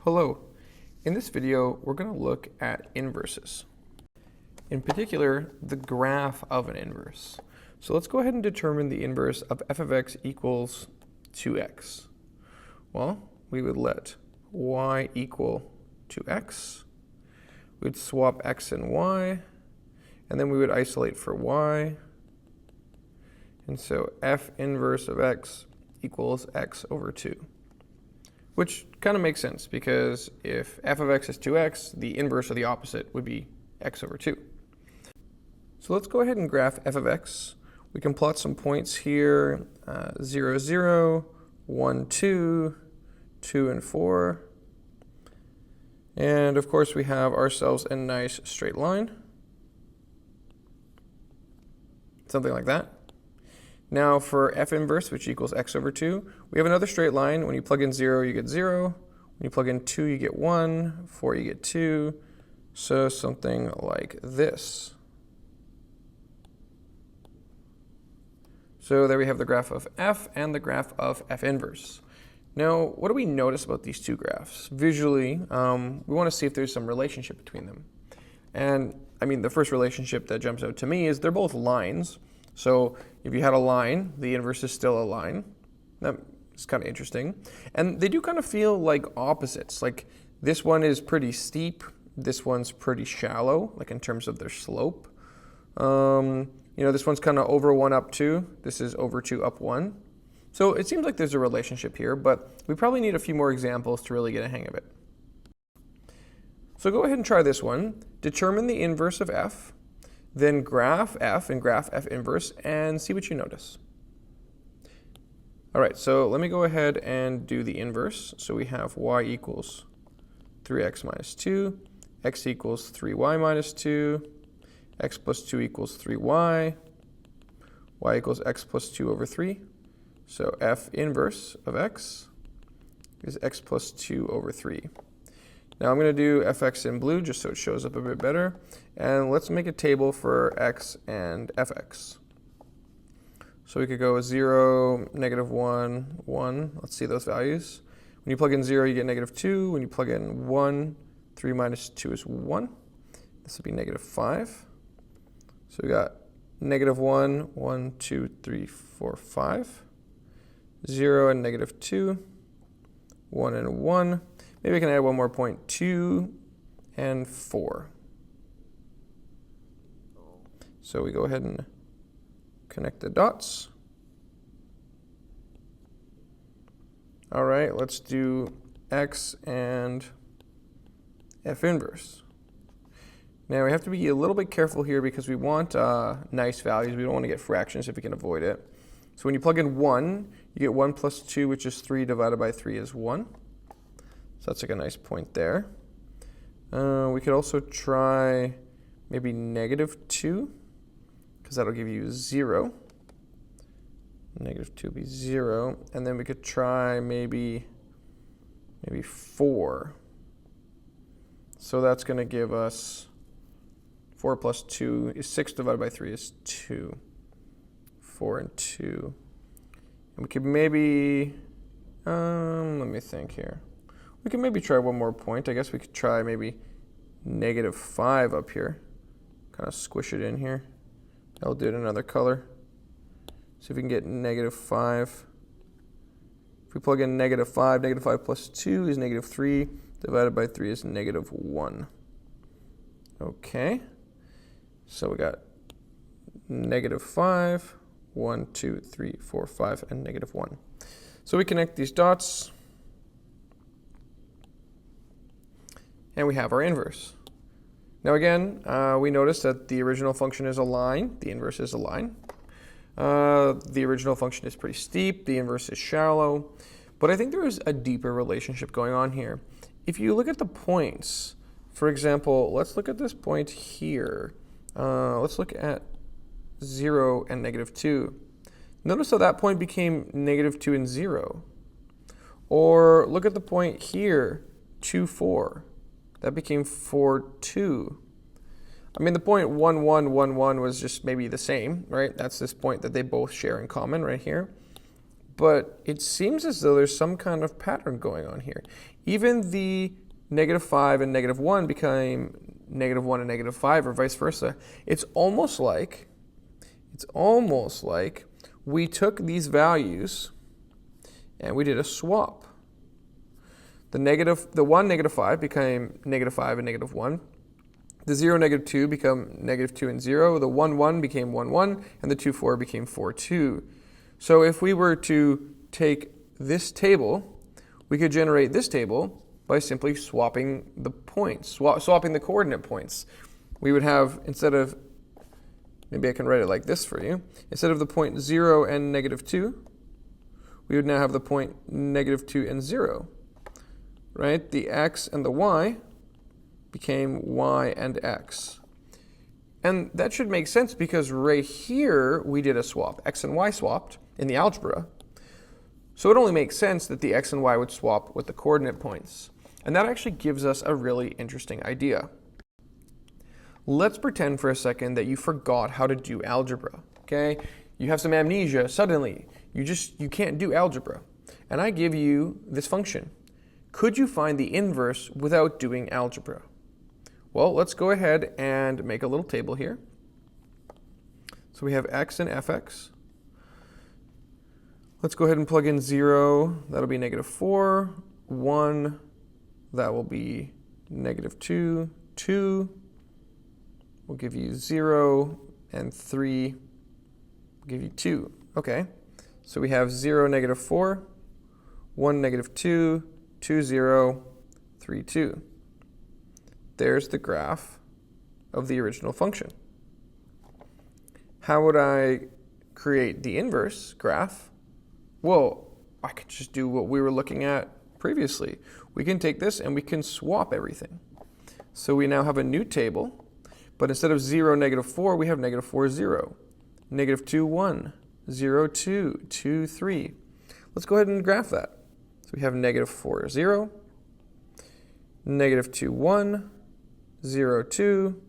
Hello. In this video, we're going to look at inverses. In particular, the graph of an inverse. So let's go ahead and determine the inverse of f of x equals 2x. Well, we would let y equal 2x. We'd swap x and y, and then we would isolate for y. And so f inverse of x equals x over 2. Which kind of makes sense, because if f of x is 2x, the inverse of the opposite would be x over 2. So let's go ahead and graph f of x. We can plot some points here, 0, 0, 1, 2, 2, and 4. And of course we have ourselves a nice straight line. Something like that. Now for f inverse, which equals x over 2, we have another straight line. When you plug in 0, you get 0. When you plug in 2, you get 1. 4, you get 2. So something like this. So there we have the graph of f and the graph of f inverse. Now, what do we notice about these two graphs? Visually, we want to see if there's some relationship between them. And I mean, the first relationship that jumps out to me is they're both lines. So if you had a line, the inverse is still a line. That's kind of interesting. And they do kind of feel like opposites. Like this one is pretty steep. This one's pretty shallow, like in terms of their slope. This one's kind of over 1 up 2. This is over 2 up 1. So it seems like there's a relationship here, but we probably need a few more examples to really get a hang of it. So go ahead and try this one. Determine the inverse of f. Then graph f and graph f inverse and see what you notice. All right, so let me go ahead and do the inverse. So we have y equals 3x minus 2, x equals 3y minus 2, x plus 2 equals 3y, y equals x plus 2 over 3. So f inverse of x is x plus 2 over 3. Now I'm going to do fx in blue just so it shows up a bit better. And let's make a table for x and fx. So we could go 0, negative 1, 1. Let's see those values. When you plug in 0, you get negative 2. When you plug in 1, 3 minus 2 is 1. This would be negative 5. So we got negative 1, 1, 2, 3, 4, 5. 0 and negative 2. 1 and 1. Maybe I can add one more point, 2 and 4. So we go ahead and connect the dots. All right, let's do x and f inverse. Now we have to be a little bit careful here because we want nice values. We don't want to get fractions if we can avoid it. So when you plug in 1, you get 1 plus 2, which is 3 divided by 3 is 1. So that's like a nice point there. We could also try maybe negative 2, because that'll give you 0. Negative 2 would be 0. And then we could try maybe 4. So that's going to give us 4 plus 2 is 6 divided by 3 is 2. 4 and 2. And we could maybe, let me think here. We can maybe try one more point. I guess we could try maybe negative 5 up here. Kind of squish it in here. I'll do it in another color. See if we can get negative 5. If we plug in negative 5 plus 2 is negative 3. Divided by 3 is negative 1. Okay. So we got negative 5, 1, 2, 3, 4, 5, and negative 1. So we connect these dots. And we have our inverse. Now again, we notice that the original function is a line. The inverse is a line. The original function is pretty steep. The inverse is shallow. But I think there is a deeper relationship going on here. If you look at the points, for example, let's look at this point here. Let's look at 0 and negative 2. Notice how that point became negative 2 and 0. Or look at the point here, 2, 4. That became 4, 2. I mean, the point 1, 1, 1, 1 was just maybe the same, right? That's this point that they both share in common right here. But it seems as though there's some kind of pattern going on here. Even the -5 and -1 became -1 and -5, or vice versa. It's almost like we took these values and we did a swap. The 1, -5 became -5 and -1. The 0, -2 become -2 and 0. The 1, 1 became 1, 1, and the 2, 4 became 4, 2. So if we were to take this table, we could generate this table by simply swapping the points, swapping the coordinate points. We would have, instead of, maybe I can write it like this for you, instead of the point 0 and -2, we would now have the point -2 and 0, right? The x and the y became y and x. And that should make sense because right here we did a swap. X and y swapped in the algebra. So it only makes sense that the x and y would swap with the coordinate points. And that actually gives us a really interesting idea. Let's pretend for a second that you forgot how to do algebra, okay? You have some amnesia, suddenly you can't do algebra. And I give you this function. Could you find the inverse without doing algebra? Well, let's go ahead and make a little table here. So we have x and fx. Let's go ahead and plug in 0. That'll be -4. 1, that will be -2. 2 will give you 0. And 3 will give you 2. Okay, so we have 0, -4. 1, -2. 2, 0. 3, 2. There's the graph of the original function. How would I create the inverse graph? Well, I could just do what we were looking at previously. We can take this and we can swap everything. So we now have a new table, but instead of 0, -4, we have -4, 0. -2, 1. 0, 2. 2, 3. Let's go ahead and graph that. So we have -4, 0. -2, 1. 0, 2,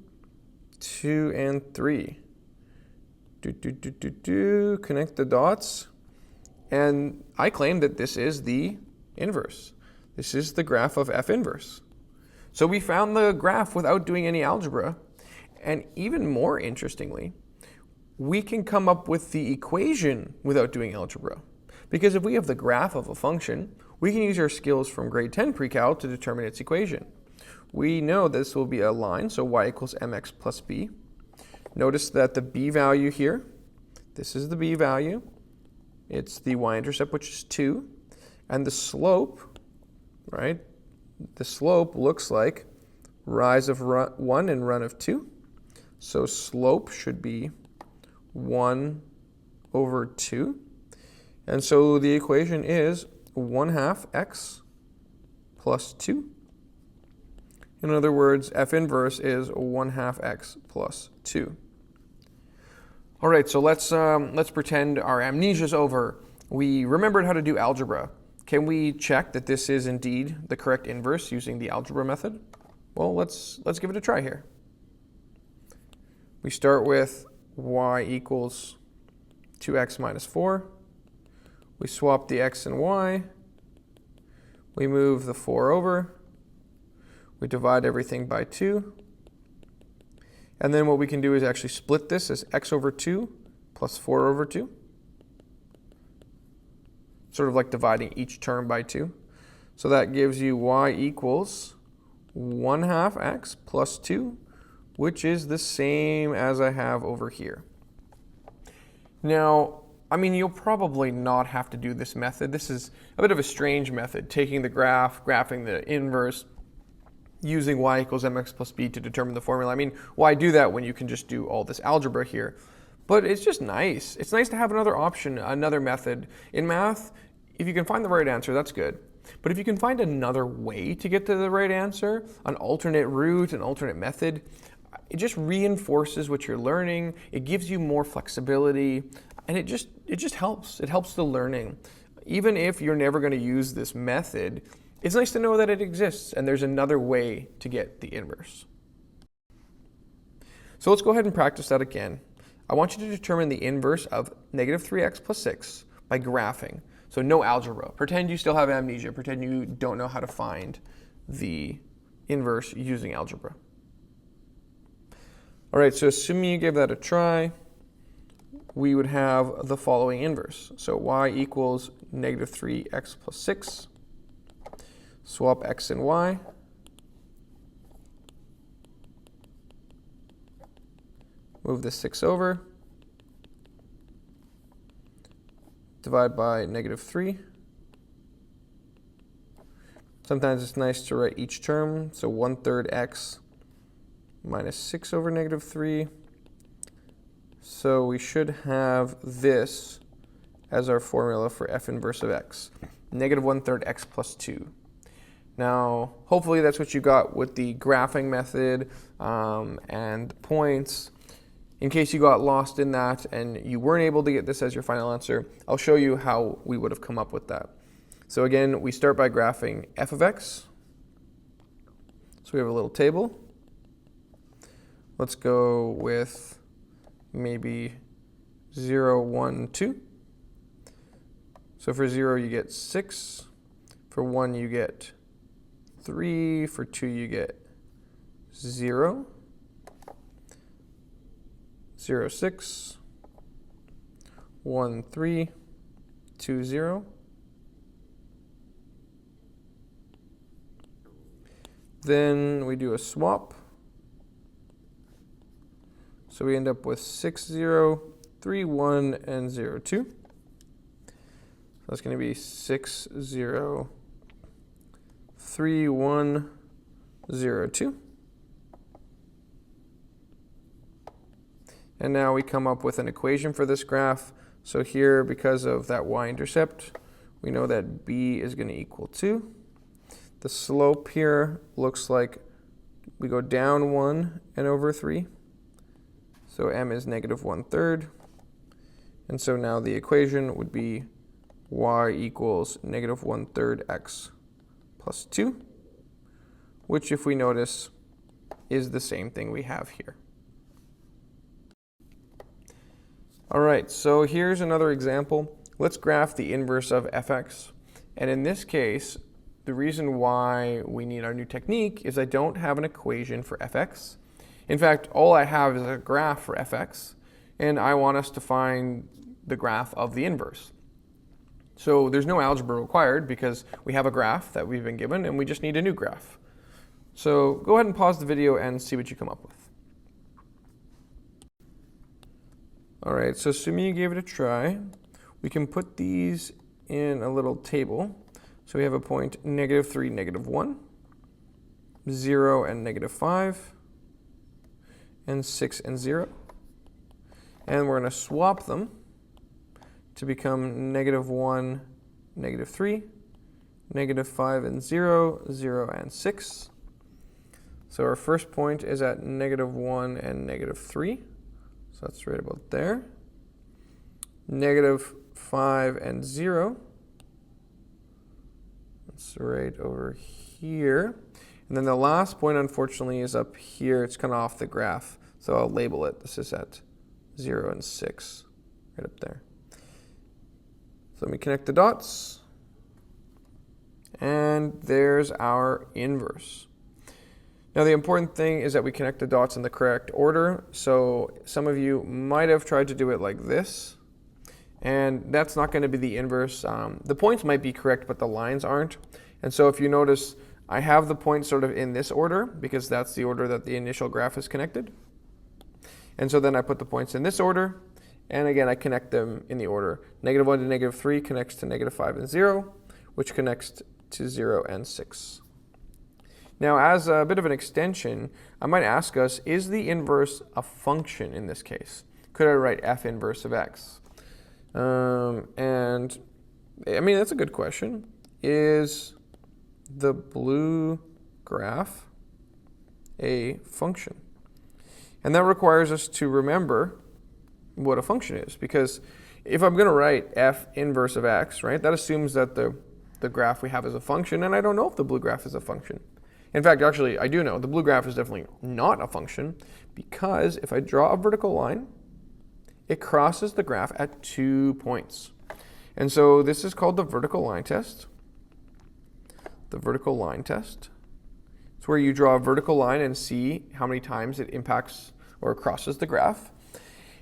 2, and 3. Connect the dots. And I claim that this is the inverse. This is the graph of f inverse. So we found the graph without doing any algebra. And even more interestingly, we can come up with the equation without doing algebra. Because if we have the graph of a function, we can use our skills from grade 10 pre-cal to determine its equation. We know this will be a line, so y equals mx plus b. Notice that the b value here, this is the b value. It's the y-intercept, which is 2. And the slope, right? The slope looks like rise of 1 and run of 2. So slope should be 1 over 2. And so the equation is 1/2 x plus 2. In other words, f inverse is 1/2 x plus 2. All right, so let's pretend our amnesia's over. We remembered how to do algebra. Can we check that this is indeed the correct inverse using the algebra method? Well, let's give it a try here. We start with y equals 2x minus 4. We swap the x and y. We move the 4 over. We divide everything by 2. And then what we can do is actually split this as x over 2 plus 4 over 2. Sort of like dividing each term by 2. So that gives you y equals 1/2 x plus 2, which is the same as I have over here. Now, I mean, you'll probably not have to do this method. This is a bit of a strange method, taking the graph, graphing the inverse, using y equals mx plus b to determine the formula. I mean, why do that when you can just do all this algebra here? But it's just nice. It's nice to have another option, another method. In math, if you can find the right answer, that's good. But if you can find another way to get to the right answer, an alternate route, an alternate method, it just reinforces what you're learning. It gives you more flexibility, and it just helps. It helps the learning. Even if you're never going to use this method, it's nice to know that it exists and there's another way to get the inverse. So let's go ahead and practice that again. I want you to determine the inverse of -3x plus 6 by graphing. So no algebra. Pretend you still have amnesia. Pretend you don't know how to find the inverse using algebra. All right, so assuming you gave that a try, we would have the following inverse. So y equals negative 3x plus 6. Swap x and y. Move the 6 over. Divide by negative 3. Sometimes it's nice to write each term. So 1/3 x minus 6 over negative 3. So we should have this as our formula for f inverse of x, negative 1/3 x plus 2. Now, hopefully that's what you got with the graphing method and points. In case you got lost in that and you weren't able to get this as your final answer, I'll show you how we would have come up with that. So again, we start by graphing f of x. So we have a little table. Let's go with maybe 0, 1, 2. So for 0, you get 6. For 1, you get 3. For 2, you get 0. 0, 6. 1, 3. 2, 0. Then we do a swap. So we end up with 6, 0, 3, 1, and 0, 2. So that's going to be 6, 0, 3, 1, 0, 2. And now we come up with an equation for this graph. So here, because of that y-intercept, we know that b is going to equal 2. The slope here looks like we go down 1 and over 3. So m is negative 1/3. And so now the equation would be y equals negative 1/3 x plus 2, which if we notice is the same thing we have here. All right, so here's another example. Let's graph the inverse of fx. And in this case, the reason why we need our new technique is I don't have an equation for fx. In fact, all I have is a graph for fx, and I want us to find the graph of the inverse. So there's no algebra required because we have a graph that we've been given, and we just need a new graph. So go ahead and pause the video and see what you come up with. All right, so assuming you gave it a try, we can put these in a little table. So we have a point negative 3, negative 1, 0 and negative 5, and 6 and 0. And we're going to swap them to become negative 1, negative 3, negative 5 and 0, 0 and 6. So our first point is at negative 1 and negative 3. So that's right about there. Negative 5 and 0. That's right over here. And then the last point, unfortunately, is up here. It's kind of off the graph. So I'll label it. This is at 0 and 6, right up there. So let me connect the dots. And there's our inverse. Now the important thing is that we connect the dots in the correct order. So some of you might have tried to do it like this, and that's not going to be the inverse. The points might be correct, but the lines aren't. And so if you notice, I have the points sort of in this order because that's the order that the initial graph is connected. And so then I put the points in this order, and again I connect them in the order. Negative 1 to negative 3 connects to negative 5 and 0, which connects to 0 and 6. Now, as a bit of an extension, I might ask us, is the inverse a function in this case? Could I write f inverse of x? And I mean, that's a good question. Is the blue graph a function? And that requires us to remember what a function is, because if I'm going to write f inverse of x, right, that assumes that the graph we have is a function, and I don't know if the blue graph is a function. In fact, actually, I do know. The blue graph is definitely not a function because if I draw a vertical line, it crosses the graph at 2 points. And so this is called the vertical line test. The vertical line test. It's where you draw a vertical line and see how many times it impacts or crosses the graph.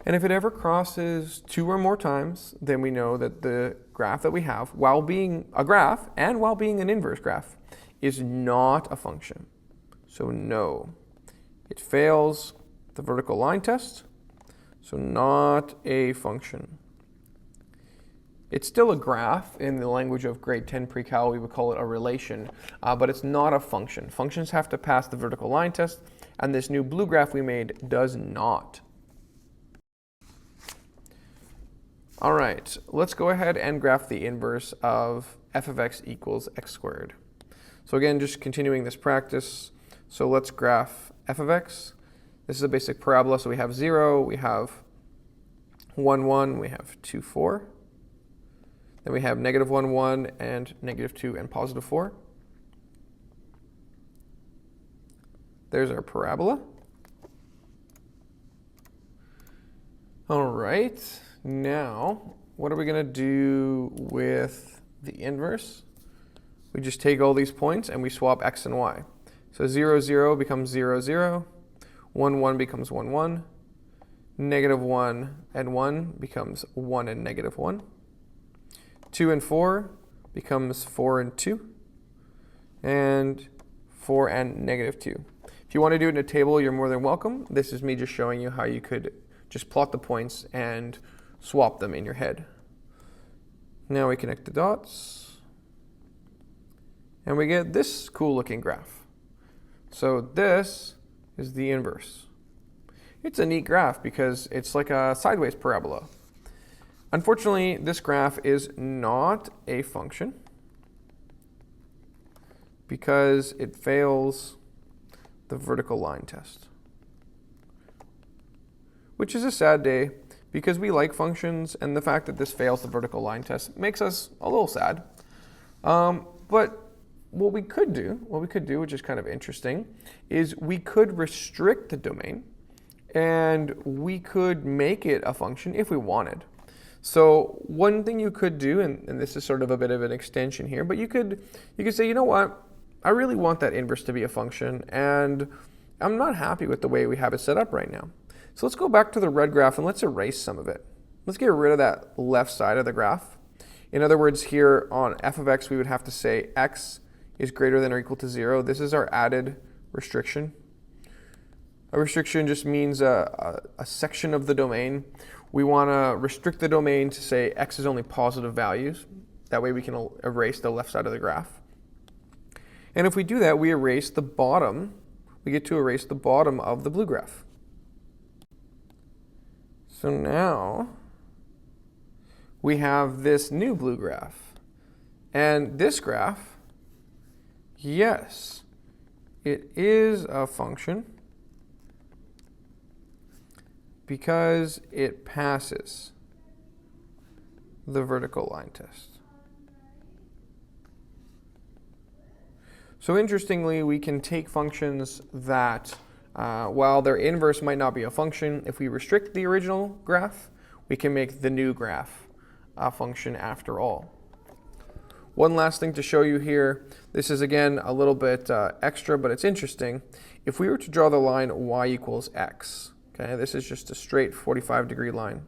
And if it ever crosses 2 or more times, then we know that the graph that we have, while being a graph and while being an inverse graph, is not a function. So no, it fails the vertical line test, so not a function. It's still a graph. In the language of grade 10 pre-cal, we would call it a relation, but it's not a function. Functions have to pass the vertical line test, and this new blue graph we made does not. All right, let's go ahead and graph the inverse of f of x equals x squared. So again, just continuing this practice. So let's graph f of x. This is a basic parabola, so we have 0, we have 1, 1, we have 2, 4. Then we have negative 1, 1, and negative 2, and positive 4. There's our parabola. All right, now what are we going to do with the inverse? We just take all these points and we swap x and y. So 0, 0 becomes 0, 0. 1, 1 becomes 1, 1. Negative 1 and 1 becomes 1 and negative 1. 2 and 4 becomes 4 and 2, and 4 and negative 2. If you want to do it in a table, you're more than welcome. This is me just showing you how you could just plot the points and swap them in your head. Now we connect the dots, and we get this cool looking graph. So this is the inverse. It's a neat graph because it's like a sideways parabola. Unfortunately, this graph is not a function because it fails the vertical line test, which is a sad day because we like functions, and the fact that this fails the vertical line test makes us a little sad. But what we could do, which is kind of interesting, is we could restrict the domain and we could make it a function if we wanted. So one thing you could do, and this is sort of a bit of an extension here, but you could say, you know what, I really want that inverse to be a function, and I'm not happy with the way we have it set up right now. So let's go back to the red graph and let's erase some of it. Let's get rid of that left side of the graph. In other words, here on f of x, we would have to say x is greater than or equal to 0. This is our added restriction. A restriction just means a section of the domain. We want to restrict the domain to say x is only positive values. That way we can erase the left side of the graph. And if we do that, we erase the bottom. We get to erase the bottom of the blue graph. So now we have this new blue graph. And this graph, yes, it is a function because it passes the vertical line test. So interestingly, we can take functions that, while their inverse might not be a function, if we restrict the original graph, we can make the new graph a function after all. One last thing to show you here. This is again a little bit extra, but it's interesting. If we were to draw the line y equals x, okay, this is just a straight 45-degree line.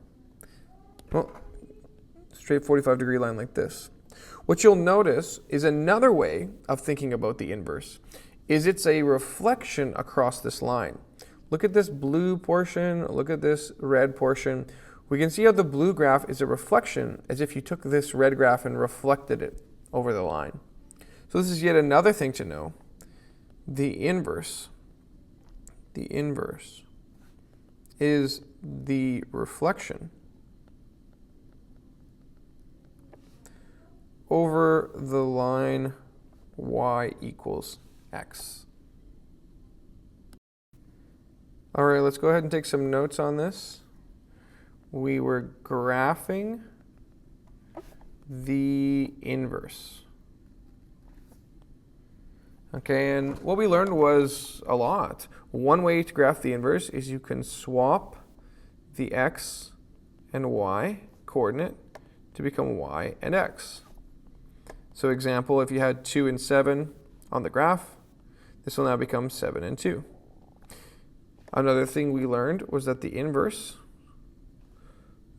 Well, straight 45-degree line like this. What you'll notice is another way of thinking about the inverse is it's a reflection across this line. Look at this blue portion, look at this red portion. We can see how the blue graph is a reflection, as if you took this red graph and reflected it over the line. So this is yet another thing to know. The inverse is the reflection over the line y equals x. All right, let's go ahead and take some notes on this. We were graphing the inverse. Okay, and what we learned was a lot. One way to graph the inverse is you can swap the x and y coordinate to become y and x. So example, if you had 2 and 7 on the graph, this will now become 7 and 2. Another thing we learned was that the inverse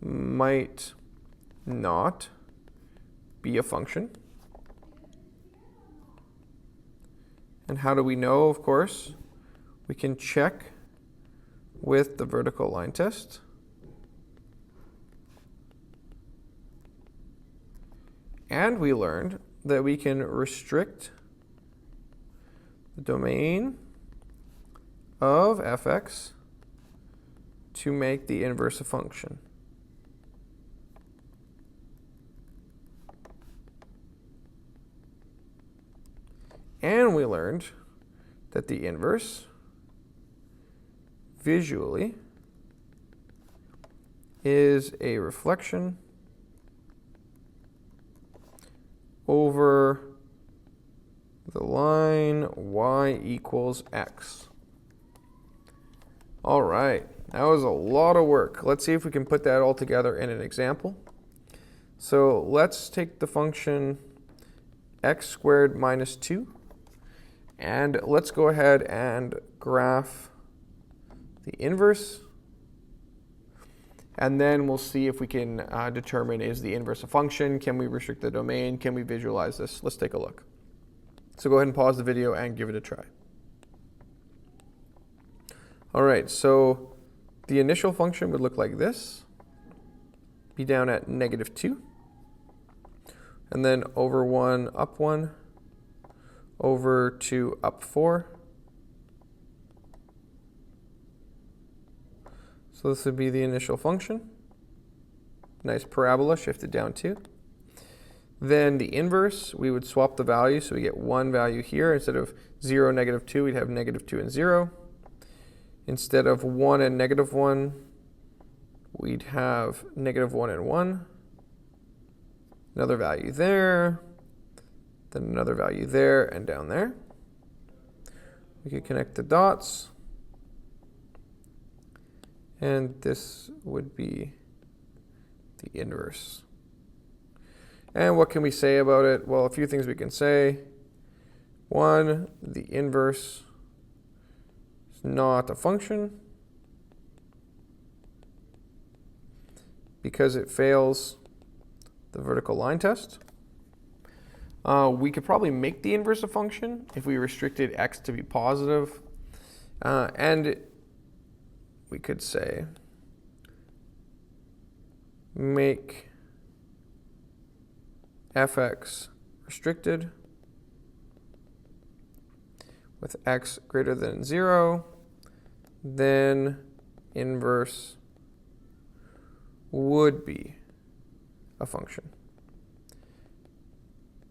might not be a function. And how do we know? Of course, we can check with the vertical line test. And we learned that we can restrict the domain of fx to make the inverse a function. And we learned that the inverse visually is a reflection over the line y equals x. All right, that was a lot of work. Let's see if we can put that all together in an example. So let's take the function x squared minus 2, and let's go ahead and graph the inverse. And then we'll see if we can determine, is the inverse a function? Can we restrict the domain? Can we visualize this? Let's take a look. So go ahead and pause the video and give it a try. All right, so the initial function would look like this. Be down at -2. And then over 1, up 1. Over 2, up 4. So this would be the initial function. Nice parabola shifted down 2. Then the inverse, we would swap the value, so we get one value here. Instead of 0, -2, we'd have -2 and 0. Instead of 1 and -1, we'd have -1 and 1. Another value there, then another value there and down there. We could connect the dots. And this would be the inverse. And what can we say about it? Well, a few things we can say. One, the inverse is not a function because it fails the vertical line test. We could probably make the inverse a function if we restricted x to be positive. And we could say make fx restricted with x greater than 0, then inverse would be a function.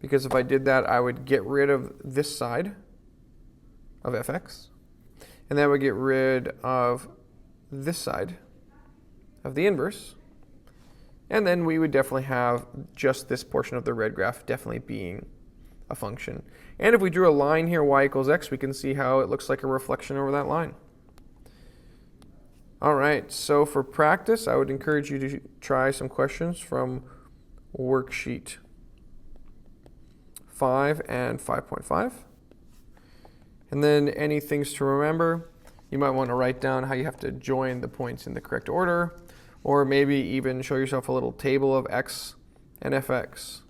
Because if I did that, I would get rid of this side of fx, and then I would get rid of this side of the inverse, and then we would definitely have just this portion of the red graph definitely being a function. And if we drew a line here, y equals x, we can see how it looks like a reflection over that line. All right, so for practice, I would encourage you to try some questions from Worksheet 5 and 5.5. And then any things to remember, you might want to write down how you have to join the points in the correct order, or maybe even show yourself a little table of x and fx.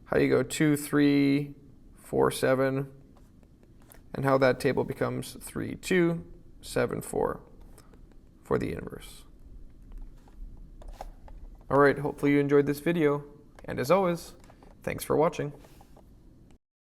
How you go 2, 3, 4, 7, and how that table becomes 3, 2, 7, 4 for the inverse. All right, hopefully you enjoyed this video, and as always, thanks for watching.